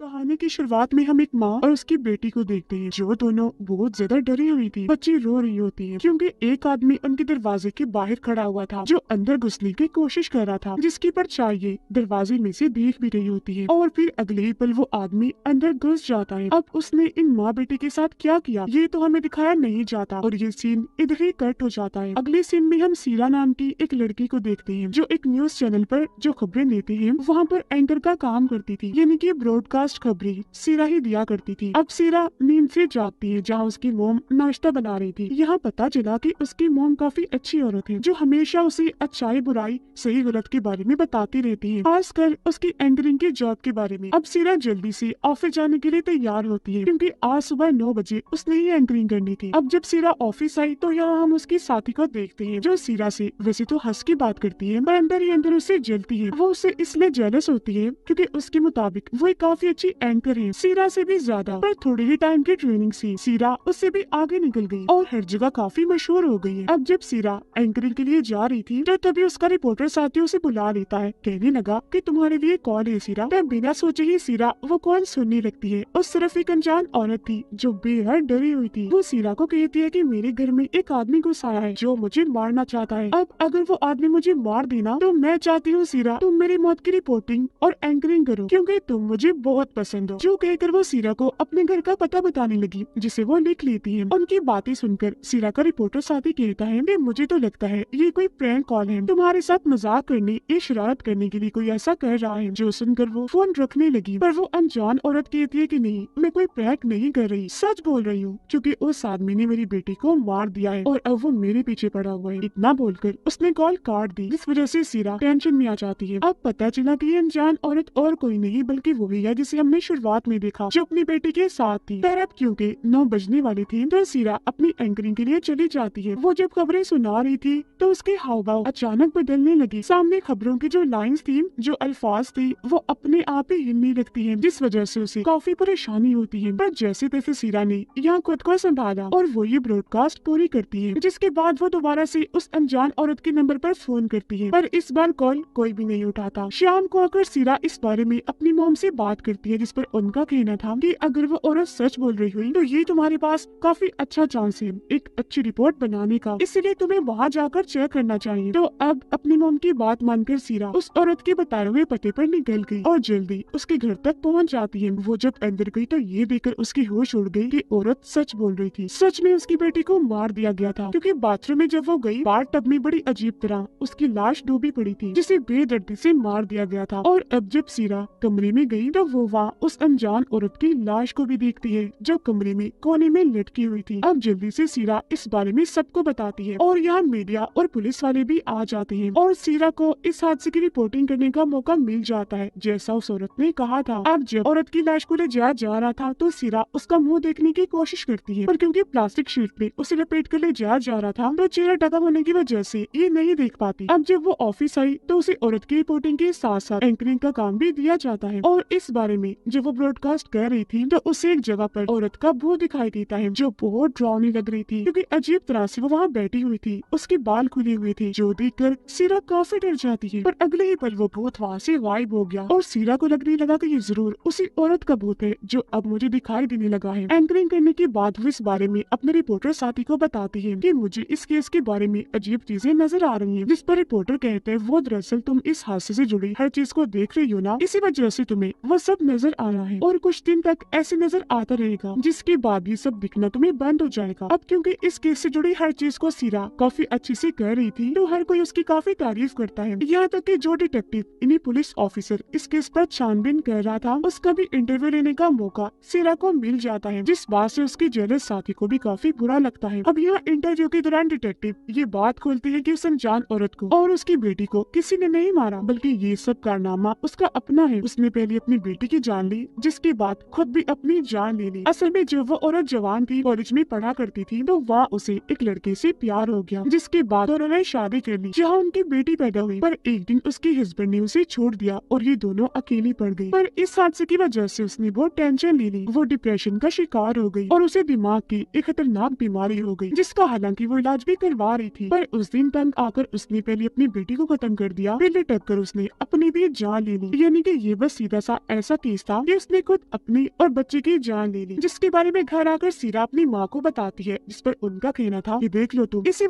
कहानी की शुरुआत में हम एक माँ और उसकी बेटी को देखते हैं जो दोनों बहुत ज्यादा डरी हुई थी। बच्ची रो रही होती है क्योंकि एक आदमी उनके दरवाजे के बाहर खड़ा हुआ था जो अंदर घुसने की कोशिश कर रहा था, जिसकी परछाई ये दरवाजे में से देख भी रही होती है। और फिर अगले ही पल वो आदमी अंदर घुस जाता है। अब उसने इन माँ बेटे के साथ क्या किया ये तो हमें दिखाया नहीं जाता और ये सीन इधर ही कट हो जाता है। अगले सीन में हम सीरा नाम की एक लड़की को देखते हैं जो एक न्यूज चैनल पर जो खबरें देती है वहाँ पर एंकर का काम करती थी, यानी कि ब्रॉडकास्ट खबरें सीरा ही दिया करती थी। अब सीरा नींद से जागती है जहाँ उसकी मोम नाश्ता बना रही थी। यहाँ पता चला कि उसकी मोम काफी अच्छी औरत है जो हमेशा उसे अच्छाई बुराई सही गलत के बारे में बताती रहती है, खासकर उसकी एंकरिंग के जॉब के बारे में। अब सीरा जल्दी से ऑफिस जाने के लिए तैयार होती है क्योंकि आज सुबह 9 बजे उसने ही एंकरिंग करनी थी। अब जब सीरा ऑफिस आई तो यहाँ हम उसकी साथी को देखते हैं जो सीरा से वैसे तो हंस की बात करती है पर अंदर ही अंदर उससे जलती है। वो उससे इसलिए जेलस होती है क्योंकि उसके मुताबिक वो एक काफी अच्छी एंकर है, सीरा से भी ज्यादा। पर थोड़ी ही टाइम की ट्रेनिंग से सीरा उससे भी आगे निकल गई और हर जगह काफी मशहूर हो गई है। अब जब सीरा एंकरिंग के लिए जा रही थी तो तभी उसका रिपोर्टर साथी उसे बुला लेता है, कहने लगा कि तुम्हारे लिए कॉल है सीरा। तब बिना सोचे ही सीरा वो कॉल सुनने लगती है और सिर्फ एक अनजान औरत थी जो बेहद डरी हुई थी। वो सीरा को कहती है कि मेरे घर में एक आदमी घुस आया है जो मुझे मारना चाहता है। अब अगर वो आदमी मुझे मार देना तो मैं चाहती हूँ सीरा तुम मेरी मौत की रिपोर्टिंग और एंकरिंग करो क्योंकि तुम मुझे बहुत पसंद हो। जो कहकर वो सीरा को अपने घर का पता बताने लगी जिसे वो लिख लेती है। उनकी बातें सुनकर सीरा का रिपोर्टर साथी कहता है कि मुझे तो लगता है ये कोई प्रैंक कॉल है, तुम्हारे साथ मजाक करने या शरारत करने के लिए कोई ऐसा कर रहा है। जो सुनकर वो फोन रखने लगी पर वो अनजान औरत कहती है कि नहीं मैं कोई प्रैंक नहीं कर रही, सच बोल रही हूँ क्योंकि उस आदमी ने मेरी बेटी को मार दिया है और अब वो मेरे पीछे पड़ा हुआ है। इतना बोलकर उसने कॉल काट दी जिस वजह से सीरा टेंशन में आ जाती है। अब पता चला कि ये अनजान औरत और कोई नहीं बल्कि वही है जिसे हमने शुरुआत में देखा जो अपनी बेटी के साथ थी। पर अब क्योंकि 9 बजने वाली थी तो सीरा अपनी एंकरिंग के लिए चली जाती है। वो जब खबरें सुना रही थी तो उसके हाव भाव अचानक बदलने लगी। सामने खबरों की जो लाइंस थी जो अल्फाज थी वो अपने आप ही हिलने लगती है जिस वजह से उसे काफी परेशानी होती है। पर जैसे तैसे सीरा ने यहाँ खुद को संभाला और वो ये ब्रॉडकास्ट पूरी करती है, जिसके बाद वो दोबारा से उस अनजान औरत के नंबर पर फोन करती है पर इस बार कॉल कोई भी नहीं उठाता। शाम को आकर सीरा इस बारे में अपनी मॉम से बात करती है जिस पर उनका कहना था कि अगर वो औरत सच बोल रही हुई तो ये तुम्हारे पास काफी अच्छा चांस है एक अच्छी रिपोर्ट बनाने का, इसलिए तुम्हें वहाँ जाकर चेक करना चाहिए। तो अब अपनी मॉम की बात मानकर सीरा उस औरत के बताए हुए पते पर निकल गई और जल्दी उसके घर तक पहुँच जाती है। वो जब अंदर गई तो ये देखकर उसकी होश उड़ गई कि औरत सच बोल रही थी, सच में उसकी बेटी को मार दिया गया था क्योंकि बाथरूम में जब वो गई बाथ टब में बड़ी अजीब तरह उसकी लाश डूबी पड़ी थी जिसे बेदर्दी से मार दिया गया था। और अब जब सीरा कमरे में गई तो वो वहाँ उस अनजान औरत की लाश को भी देखती है जो कमरे में कोने में लटकी हुई थी। अब जल्दी से सीरा इस बारे में सबको बताती है और यहाँ मीडिया और पुलिस वाले भी आ जाते हैं और सीरा को इस हादसे की रिपोर्टिंग करने का मौका मिल जाता है जैसा उस औरत ने कहा था। अब जब औरत की लाश को ले जाया जा रहा था तो सीरा उसका मुंह देखने की कोशिश करती है पर क्योंकि प्लास्टिक शीट में उसे लपेट कर ले जाया जा रहा था तो चेहरा ढका होने की वजह से ये नहीं देख पाती। अब जब वो ऑफिस आई तो उसे औरत की रिपोर्टिंग के साथ साथ एंकरिंग का काम भी दिया जाता है और इस बारे में जब वो ब्रॉडकास्ट कर रही थी तो उसे एक जगह पर औरत का मुंह दिखाई देता है जो बहुत डरावनी लग रही थी क्योंकि अजीब तरह से वो वहाँ बैठी हुई थी, उसके बाल खुले हुए थे जो देखकर सीरा काफी डर जाती है। पर अगले ही पल वो भूत वहाँ से गायब हो गया और सीरा को लगने लगा कि ये जरूर उसी औरत का भूत है जो अब मुझे दिखाई देने लगा है। एंकरिंग करने के बाद वो इस बारे में अपने रिपोर्टर साथी को बताती है कि मुझे इस केस के बारे में अजीब चीजें नजर आ रही हैं, जिस पर रिपोर्टर कहते हैं वो दरअसल तुम इस हादसे से जुड़ी हर चीज को देख रही हो ना, इसी वजह से तुम्हें वो सब नजर आ रहा है और कुछ दिन तक ऐसे नजर आता रहेगा जिसके बाद ये सब दिखना तुम्हें बंद हो जाएगा। अब क्योंकि इस केस से जुड़ी हर चीज को सीरा काफी अच्छे से कर रही थी तो हर कोई उसकी काफी तारीफ करता है, यहाँ तक कि जो डिटेक्टिव इन्हीं पुलिस ऑफिसर इस केस पर छानबीन कर रहा था उसका भी इंटरव्यू लेने का मौका सीरा को मिल जाता है, जिस बात से उसकी जेलस साथी को भी काफी बुरा लगता है। अब यहाँ इंटरव्यू के दौरान डिटेक्टिव ये बात खोलती है कि उस अनजान औरत को और उसकी बेटी को किसी ने नहीं मारा बल्कि ये सब कारनामा उसका अपना है। उसने पहले अपनी बेटी की जान ली जिसके बाद खुद भी अपनी जान ले ली। असल में जब वो औरत जवान थी, कॉलेज में पढ़ा करती थी तो वहाँ उसे एक लड़के से प्यार हो गया जिसके बाद उन्होंने शादी कर ली जहाँ उनकी बेटी पैदा हुई। पर एक दिन उसके हस्बैंड ने उसे छोड़ दिया और ये दोनों अकेली पड़ गई। पर इस हादसे की वजह से उसने बहुत टेंशन ले ली, वो डिप्रेशन का शिकार हो गई और उसे दिमाग की एक खतरनाक बीमारी हो गई जिसका हालांकि वो इलाज भी करवा रही थी। पर उस दिन तंग आकर उसने पहले अपनी बेटी को खत्म कर दिया, फिर लटक कर उसने अपनी भी जान ले ली। यानी कि ये बस सीधा सा ऐसा केस केस था कि उसने खुद अपनी और बच्चे की जान ले ली, जिसके बारे में घर आकर सीरा अपनी माँ को बताती है, जिस पर उनका कहना था कि देख लो तुम, इसी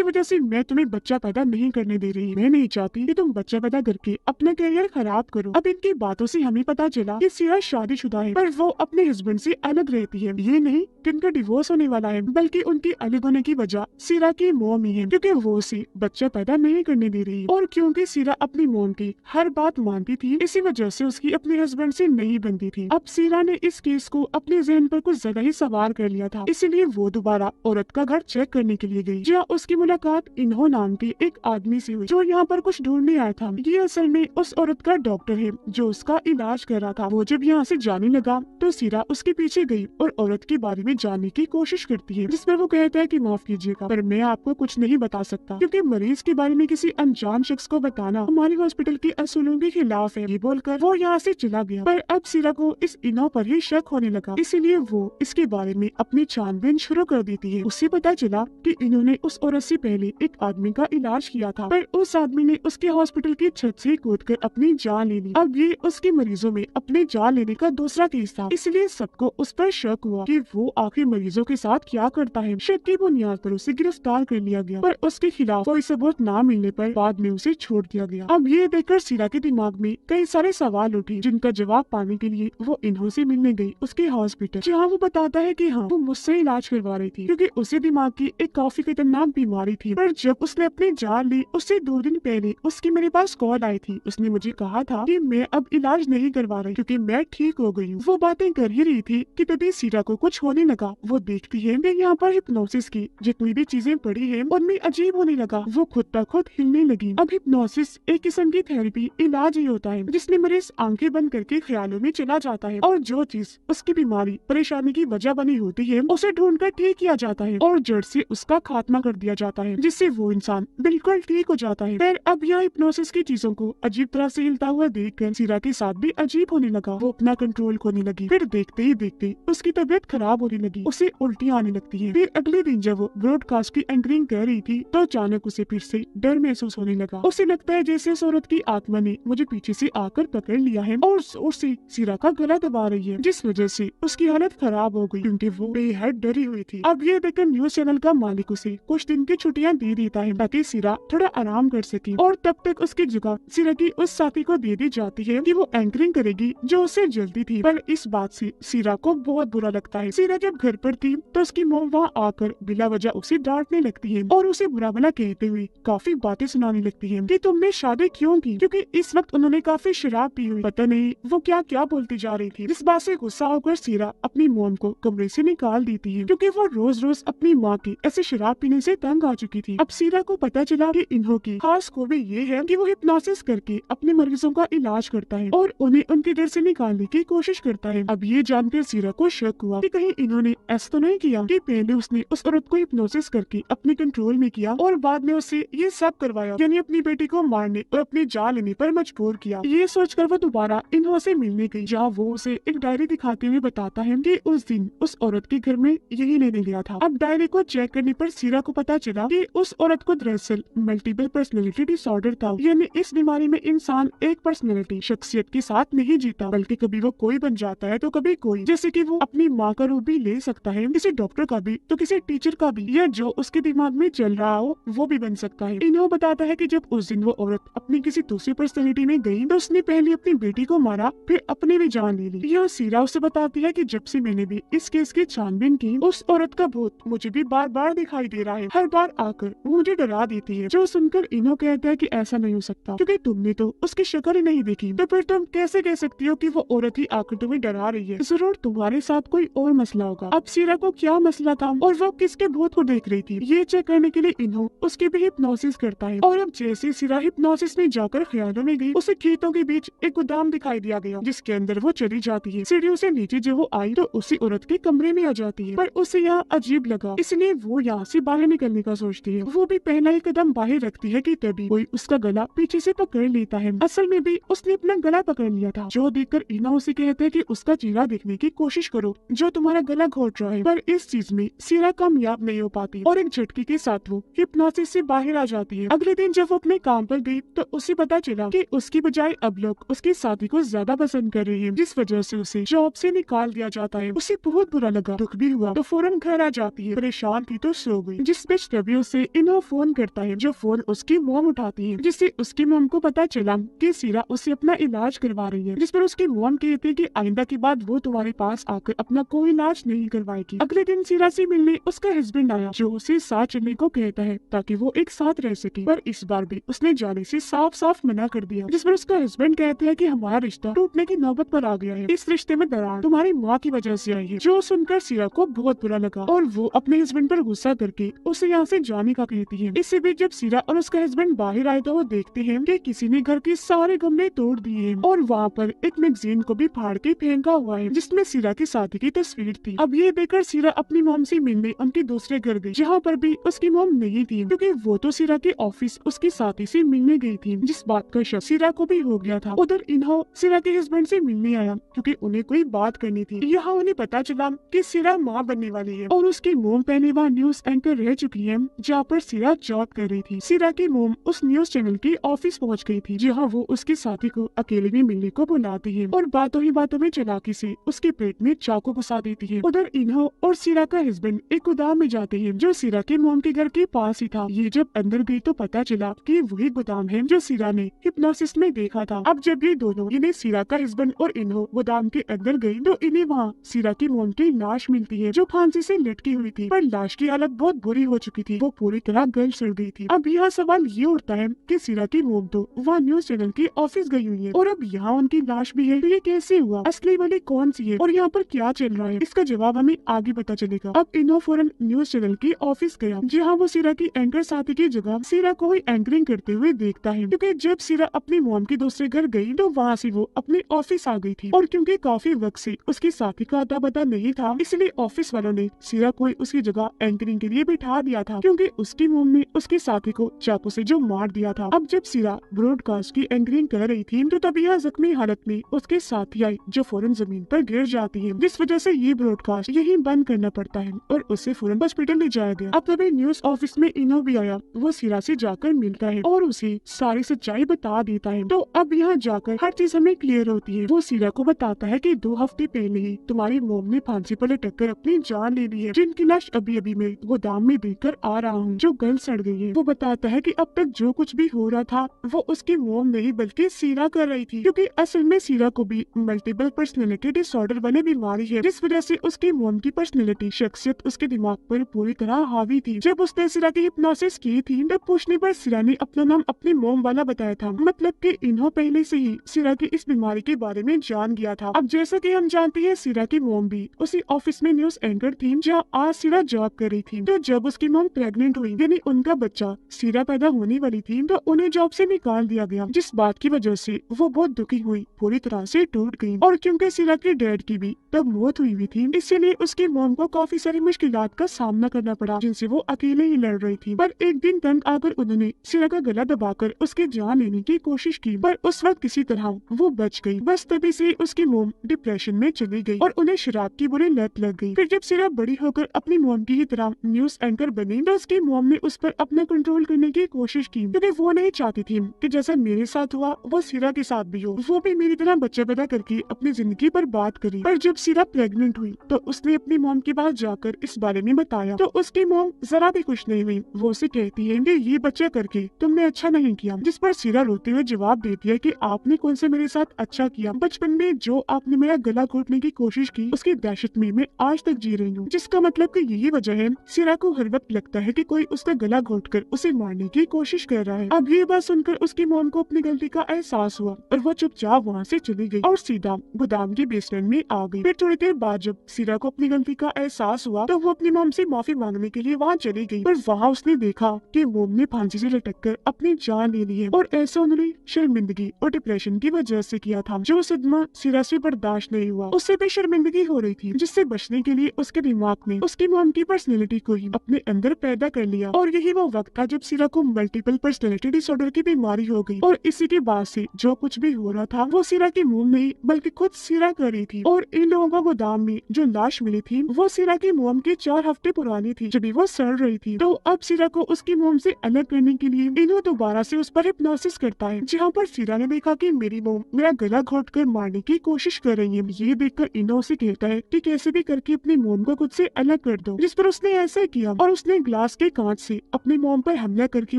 वजह से मैं तुम्हें बच्चा पैदा नहीं करने दे रही। मैं नहीं चाहती कि तुम बच्चा पैदा करके अपना करियर खराब करो। अब इनकी बातों से हमें पता चला कि सीरा शादीशुदा है, पर वो अपने हस्बैंड से अलग रहती है। ये नहीं कि उनका डिवोर्स होने वाला है, बल्कि उनकी अलग होने की वजह सीरा की मॉम ही है, क्योंकि वो उसे बच्चा पैदा नहीं करने दे रही। और क्योंकि सीरा अपनी मॉम की हर बात मानती थी, इसी वजह से उसकी अपने हस्बैंड से नहीं बनती थी। अब सीरा ने इस केस को अपने जहन पर कुछ ज्यादा ही सवार कर लिया था, इसलिए वो दोबारा औरत का घर चेक करने के लिए गई, जहाँ उसकी मुलाकात इन्हो नाम के एक आदमी से हुई, जो यहाँ पर कुछ ढूंढने आया था। ये असल में उस औरत का डॉक्टर है जो उसका इलाज कर रहा था। वो जब यहाँ से जाने लगा तो सीरा उसके पीछे गई और औरत के बारे में जानने की कोशिश करती है, जिसमें वो कहता है कि माफ कीजिएगा, पर मैं आपको कुछ नहीं बता सकता, क्योंकि मरीज के बारे में किसी अनजान शख्स को बताना हमारे हॉस्पिटल के असूलों के खिलाफ है। ये बोलकर वो यहाँ से चला गया। पर अब सीरा को इस इनो पर ही शक होने लगा, इसीलिए वो इसके बारे में अपनी छानबीन शुरू कर देती है। उससे पता चला कि इन्होंने उस औरत से पहले एक आदमी का इलाज किया था, पर उस आदमी ने उसके हॉस्पिटल की छत से कूदकर अपनी जान ले ली। अब ये उसके मरीजों में अपने जान लेने का दूसरा केस था, इसलिए सबको उस पर शक हुआ कि वो आखिर मरीजों के साथ क्या करता है। शक की बुनियाद पर उसे गिरफ्तार कर लिया गया, पर उसके खिलाफ कोई सबूत न मिलने पर बाद में उसे छोड़ दिया गया। अब ये देखकर सीरा के दिमाग में कई सारे सवाल उठे, जिनका जवाब पाने के लिए वो इन्हों से मिलने गई उसके हॉस्पिटल, जहाँ वो बताता है कि हाँ, वो मुझसे इलाज करवा रही थी, क्योंकि उसे दिमाग की एक काफी खतरनाक बीमारी थी। पर जब उसने अपनी जान ली, उससे 2 दिन पहले उसकी मेरे पास कॉल आई थी। उसने मुझे कहा था कि मैं अब इलाज नहीं करवा रही, क्योंकि मैं ठीक हो गई हूँ। वो बातें कर ही रही थी कि तभी सीरा को कुछ होने लगा। वो देखती है कि यहाँ पर हिप्नोसिस की जितनी भी चीजें पड़ी है उनमें अजीब होने लगा। वो खुद ब खुद हिलने लगी। अब हिप्नोसिस एक किस्म की थेरेपी इलाज ही होता है, जिसमें मरीज आंखें बंद करके ख्यालों में चला जाता है, और जो चीज उसकी बीमारी परेशानी की वजह बनी होती है उसे ढूंढकर ठीक किया जाता है और जड़ से उसका खात्मा कर दिया जाता है, जिससे वो इंसान बिल्कुल ठीक हो जाता है। फिर अब यहाँ हिप्नोसिस की चीजों को अजीब तरह से हिलता हुआ देखकर सीरा के साथ भी अजीब होने लगा। वो अपना कंट्रोल खोने लगी। फिर देखते ही देखते उसकी तबीयत खराब होने लगी, उसे उल्टियाँ आने लगती है। फिर अगले दिन जब वो ब्रॉडकास्ट की एंकरिंग कर रही थी तो अचानक उसे फिर से डर महसूस होने लगा। उसे लगता है जैसे उस औरत की आत्मा ने मुझे पीछे से आकर पकड़ लिया है और जोर से सीरा का गला दबा रही है, जिस वजह से उसकी हालत खराब हो गई, क्योंकि वो बेहद डरी हुई थी। अब ये देखकर न्यूज चैनल का मालिक उसे कुछ दिन की छुट्टियां दे देता है, ताकि सीरा थोड़ा आराम कर सके, और तब तक उसकी जगह सीरा की उस साथी को दे दी जाती है कि वो एंकरिंग करेगी, जो उसे जल्दी थी। पर इस बात से सीरा को बहुत बुरा लगता है। सीरा जब घर पर थी तो उसकी मॉम वहाँ आकर बिला वजह उसे डांटने लगती है और उसे बुरा भला कहते हुए काफी बातें सुनाने लगती है कि तुमने शादी क्यों की, क्योंकि इस वक्त उन्होंने काफी शराब पी हुई। पता नहीं वो क्या क्या बोलती जा रही थी। इस बात से गुस्सा होकर सीरा अपनी मॉम को कमरे से निकाल देती है, क्योंकि वो रोज रोज अपनी माँ की ऐसे शराब पीने से तंग आ चुकी थी। अब सीरा को पता चला कि इन्हों की खास खूबी ये है कि वो हिप्नोसिस करके अपने मरीजों का इलाज करता है और उन्हें उनके डर से निकालने की कोशिश करता है। अब ये जानकर सीरा को शक हुआ कि कहीं इन्होंने ऐसा तो नहीं किया कि पहले उसने उस औरत को हिप्नोसिस करके अपने कंट्रोल में किया और बाद में उससे ये सब करवाया, यानी अपनी बेटी को मारने और अपनी जान लेने पर मजबूर किया। ये सोचकर वो दोबारा इन्हों से मिलने गई, जहाँ वो उसे एक डायरी दिखाते हुए बताता है कि उस दिन उस औरत के घर में यही लेने गया था। अब डायरी को चेक करने पर सीरा को पता चला कि उस औरत को दरअसल मल्टीपल पर्सनैलिटी डिसऑर्डर था, यानी इस बीमारी में इंसान एक पर्सनैलिटी शख्सियत के साथ नहीं जीता, बल्कि कभी वो कोई बन जाता है तो कभी कोई, जैसे कि वो अपनी माँ का रूप भी ले सकता है, किसी डॉक्टर का भी तो किसी टीचर का भी, या जो उसके दिमाग में चल रहा हो वो भी बन सकता है। इन्हों बताता है कि जब उस दिन वो औरत अपनी किसी दूसरी पर्सनैलिटी में गई तो उसने पहले अपनी बेटी को मारा, फिर अपनी भी जान ले ली। यह सीरा उसे बताती है कि जब से मैंने भी इस केस की छानबीन की, उस औरत का भूत मुझे भी बार बार दिखाई दे रहा है। हर बार आकर वो मुझे डरा देती है। जो सुनकर इन्हों कहता है कि ऐसा नहीं हो सकता, क्योंकि तुमने तो उसकी शक्ल ही नहीं देखी, तो फिर तुम कैसे कह सकती हो कि वो औरत ही आकर तुम्हें डरा रही है। जरूर तुम्हारे साथ कोई और मसला होगा। अब सीरा को क्या मसला था और वो किसके भूत को देख रही थी, ये चेक करने के लिए इन्हों उसकी भी हिप्नोसिस करता है। और अब जैसे सीरा हिप्नोसिस में जाकर ख्यालों में गई, उसे खेतों के बीच एक गोदाम दिखाई दिया गया, जिसके अंदर वो चली जाती है। सीढ़ियों से नीचे जब वो आई तो उसी औरत के कमरे में आ जाती है, पर उसे यहाँ अजीब लगा, इसलिए वो यहाँ से बाहर निकलने का सोचती है। वो भी पहला ही कदम बाहर रखती है कि तभी कोई उसका गला पीछे से पकड़ लेता है। असल में भी उसने अपना गला पकड़ लिया था, जो देखकर इना उसे कहते हैं कि उसका चेहरा देखने की कोशिश करो जो तुम्हारा गला घोट रहा है। पर इस चीज में सीरा कामयाब नहीं हो पाती और एक झटके के साथ वो हिप्नोसिस से बाहर आ जाती है। अगले दिन जब वो अपने काम पर गई तो उसे पता चला कि उसकी बजाय अब लोग उसकी शादी को ज्यादा पसंद कर रही है, जिस वजह से उसे जॉब से निकाल दिया जाता है। उसे बहुत बुरा लगा, दुख भी हुआ, तो फौरन घर आ जाती है। परेशान थी तो सो गई, जिस पे तभी उसे इन्हो फोन करता है, जो फोन उसकी मॉम उठाती है, जिससे उसकी मॉम को पता चला कि सीरा उससे अपना इलाज करवा रही है। जिस पर उसकी मॉम कहती है कि आइंदा के बाद वो तुम्हारे पास आकर अपना कोई इलाज नहीं करवाएगी। अगले दिन सीरा से मिलने उसका हस्बैंड आया, जो उसे साथ चलने को कहता है ताकि वो एक साथ रह सके, पर इस बार भी उसने जाने से साफ साफ मना कर दिया। जिस पर उसका हस्बैंड कहते हैं कि हमारा रिश्ता टूटने की नौबत पर आ गया है, इस रिश्ते में दरार तुम्हारी माँ की वजह से आई है। जो सुनकर सीरा को बहुत बुरा लगा और वो अपने हस्बैंड पर गुस्सा करके उसे यहाँ से जाने का कहती है। इससे भी जब सीरा और उसका हस्बैंड बाहर आए तो वो देखते हैं कि किसी ने घर के सारे गमले तोड़ दिए हैं और वहाँ पर एक मैगजीन को भी फाड़ के फेंका हुआ है, जिसमें सीरा की शादी की तस्वीर थी। अब ये देखकर सीरा अपनी मॉम से मिलने उनके दूसरे घर गई, जहाँ पर भी उसकी मॉम नहीं थी, क्योंकि वो तो सीरा के ऑफिस उसकी साथी से मिलने गई थी, जिस बात का शक सीरा को भी हो गया था। उधर इन्हो सीरा के हस्बैंड से मिलने आया, क्योंकि उन्हें कोई बात करनी थी। यहाँ उन्हें पता चला कि सीरा माँ बनने वाली है और उसकी मोम पहले वहाँ न्यूज एंकर रह चुकी है, जहाँ पर सीरा जॉब कर रही थी। सीरा की मोम उस न्यूज चैनल की ऑफिस पहुँच गई थी, जहाँ वो उसके साथी को अकेले में मिलने को बुलाती है और बातों ही बातों में चालाकी से उसके पेट में चाकू घुसा देती है। उधर इन्हो और सीरा का हस्बैंड एक गोदाम में जाते हैं, जो सीरा के मोम के घर के पास ही था। ये जब अंदर गई तो पता चला कि वही गोदाम है जो सीरा ने हिप्नोसिस में देखा था। अब जब ये दोनों इन्हें सीरा का हस्बैंड और इन्हो गोदाम के अंदर गई तो इन्हें वहाँ सीरा की मोम की लाश मिलती है, जो फांसी से लटकी हुई थी, पर लाश की हालत बहुत बुरी हो चुकी थी, वो पूरी तरह गल सड़ गई थी। अब यहाँ सवाल ये उठता है कि सीरा की मोम तो वहाँ न्यूज चैनल की ऑफिस गई हुई है और अब यहाँ उनकी लाश भी है, तो ये कैसे हुआ, असली वाली कौन सी है और यहाँ पर क्या चल रहा है, इसका जवाब हमें आगे पता चलेगा। अब इन्हो फौरन न्यूज चैनल की ऑफिस गया, जहाँ वो सीरा की एंकर साथी की जगह सीरा को ही एंकरिंग करते हुए देखता है, क्योंकि जब सीरा अपनी मोम के दूसरे घर गई तो वहाँ से वो अपने ऑफिस आ गई थी और क्योंकि काफी वक्त से उसकी साथी का अता पता नहीं था, इसलिए ऑफिस वालों ने सीरा को उसकी जगह एंकरिंग के लिए बिठा दिया था, क्योंकि उसकी मोम ने उसके साथी को चाकू से जो मार दिया था। अब जब सीरा ब्रॉडकास्ट की एंकरिंग कर रही थी तो तभी यहाँ जख्मी हालत में उसके साथी आई, जो फौरन जमीन पर गिर जाती है, जिस वजह से ये ब्रॉडकास्ट यही बंद करना पड़ता है और उसे फौरन हॉस्पिटल ले जाया गया। अब तभी न्यूज ऑफिस में इन्हो भी आया, वो सीरा से जाकर मिलता है और उसे सारी सच्चाई बता देता है। तो अब यहाँ जाकर हर चीज हमें क्लियर होती है। वो सीरा को बताता है कि 2 हफ्ते पहले ही तुम्हारी मोम ने फांसी पर लटक कर अपनी जान ले ली है, जिनकी लाश अभी अभी मैं गोदाम में देखकर आ रहा हूँ, जो गल सड़ गई है। वो बताता है कि अब तक जो कुछ भी हो रहा था वो उसकी मोम नहीं बल्कि सीरा कर रही थी, क्योंकि असल में सीरा को भी मल्टीपल पर्सनैलिटी डिसऑर्डर वाली बीमारी है, जिस वजह से उसकी मोम की पर्सनैलिटी शख्सियत उसके दिमाग पर पूरी तरह हावी थी। जब उसने सीरा की हिप्नोसिस की थी तब पूछने पर सीरा ने अपना नाम अपनी मोम वाला बताया था, मतलब कि इन्हों पहले से ही सीरा की इस बीमारी के बारे में जान गया था। अब जैसा कि हम जानते हैं सीरा की मोम भी उसी ऑफिस में न्यूज एंकर थी जहाँ आज सीरा जॉब कर रही थी। तो जब उसकी मोम प्रेग्नेंट हुई, यानी उनका बच्चा सीरा पैदा होने वाली थी, तो उन्हें जॉब से निकाल दिया गया, जिस बात की वजह से वो बहुत दुखी हुई, पूरी तरह से टूट गई। और क्योंकि सीरा के डैड की भी तब मौत हुई थी, इसीलिए उसकी मोम को काफी सारी मुश्किलात का सामना करना पड़ा, जिनसे वो अकेले ही लड़ रही थी। पर एक दिन तंग आकर उन्होंने सीरा का गला दबाकर उसकी जान लेने की कोशिश की, पर उस वक्त किसी तरह वो बच गई। बस तभी से उसकी मोम डिप्रेशन में चली गई और उन्हें शराब की बुरी लत लग गई। फिर जब सीरा बड़ी होकर अपनी मोम की ही तरह न्यूज एंकर बनी तो उसकी मोम ने उस पर अपना कंट्रोल करने की कोशिश की, क्योंकि वो नहीं चाहती थी कि जैसा मेरे साथ हुआ वो सीरा के साथ भी हो, वो भी मेरी तरह बच्चा पैदा करके अपनी जिंदगी पर बात करी। पर जब सीरा प्रेग्नेंट हुई तो उसने अपनी मोम के पास जाकर इस बारे में बताया, तो उसकी मोम जरा भी खुश नहीं हुई। वो उसे कहती है कि ये बच्चा करके तुमने अच्छा नहीं किया, जिस पर सीरा रोते हुए जवाब देती है कि आपने कौन से मेरे साथ अच्छा किया, बचपन में जो आपने मेरा गला घोटने की कोशिश की उसकी दहशत में मैं आज तक जी रही हूँ। जिसका मतलब कि यही वजह है सीरा को हर वक्त लगता है कि कोई उसका गला घोटकर उसे मारने की कोशिश कर रहा है। अब ये बात सुनकर उसकी मोम को अपनी गलती का एहसास हुआ और वो चुपचाप वहाँ से चली गई और सीधा गोदाम के बेसमेंट में आ गई। फिर थोड़ी देर बाद जब सीरा को अपनी गलती का एहसास हुआ तो वो अपनी मोम से माफी मांगने के लिए वहाँ चली गई, पर वहाँ उसने देखा कि मोम ने फांसी से लटक कर अपनी जान ले ली है और ऐसा उन्होंने शर्मिंदगी और डिप्रेशन की वजह से किया था। जो सदमा सीरा से बर्दाश्त नहीं हुआ, उससे भी शर्मिंदगी हो रही थी, जिससे बचने के लिए उसके दिमाग ने उसकी मोम की पर्सनैलिटी को ही अपने अंदर पैदा कर लिया। और यही वो वक्त था जब सीरा को मल्टीपल पर्सनैलिटी डिसऑर्डर की बीमारी हो गई और इसी के बाद से जो कुछ भी हो रहा था वो सीरा की मोम नहीं बल्कि खुद सीरा कर रही थी। और इन लोगों को गोदाम में जो लाश मिली थी वो सीरा की मोम की 4 हफ्ते पुरानी थी, जब वो सड़ रही थी। तो अब सीरा को उसकी मोम से अलग करने के लिए इन्हों दोबारा से उस पर हिप्नोसिस करता है, जहाँ पर सीरा ने देखा कि मेरी मोम मेरा सीरा गला घोट कर मारने की कोशिश कर रही है। ये देखकर इनो उसे कहता है कि कैसे भी करके अपनी मोम को खुद से अलग कर दो, जिस पर उसने ऐसा किया और उसने ग्लास के कांच से अपनी मोम पर हमला करके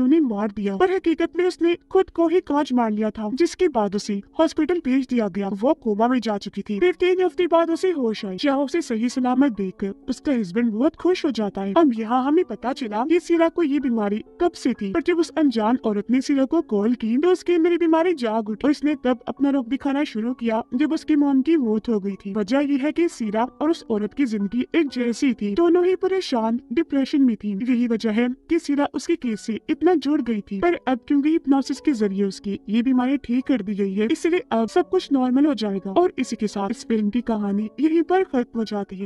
उन्हें मार दिया। पर हकीकत में उसने खुद को ही कांच मार लिया था, जिसके बाद उसे हॉस्पिटल भेज दिया गया। वो कोमा में जा चुकी थी। फिर 3 हफ्ते बाद उसे होश आई, जहाँ उसे सही सलामत देखकर उसका हस्बैंड बहुत खुश हो जाता है। अब यहाँ हमें पता चला कि सीरा को ये बीमारी कब से थी, पर जब उस अनजान औरत ने सीरा को कॉल की तो उसके अंदर ये बीमारी जाग उठी और इसने तब अपना रोग दिखाना शुरू किया जब उसकी मॉम की मौत हो गई थी। वजह यह है कि सीरा और उस औरत की जिंदगी एक जैसी थी, दोनों ही परेशान डिप्रेशन में थी। यही वजह है कि सीरा उसके केस से इतना जुड़ गई थी, पर अब क्योंकि हिप्नोसिस के जरिए उसकी ये बीमारी ठीक कर दी गई है, इसलिए अब सब कुछ नॉर्मल हो जाएगा। और इसी के साथ इस फिल्म की कहानी यहीं पर खत्म हो जाती है।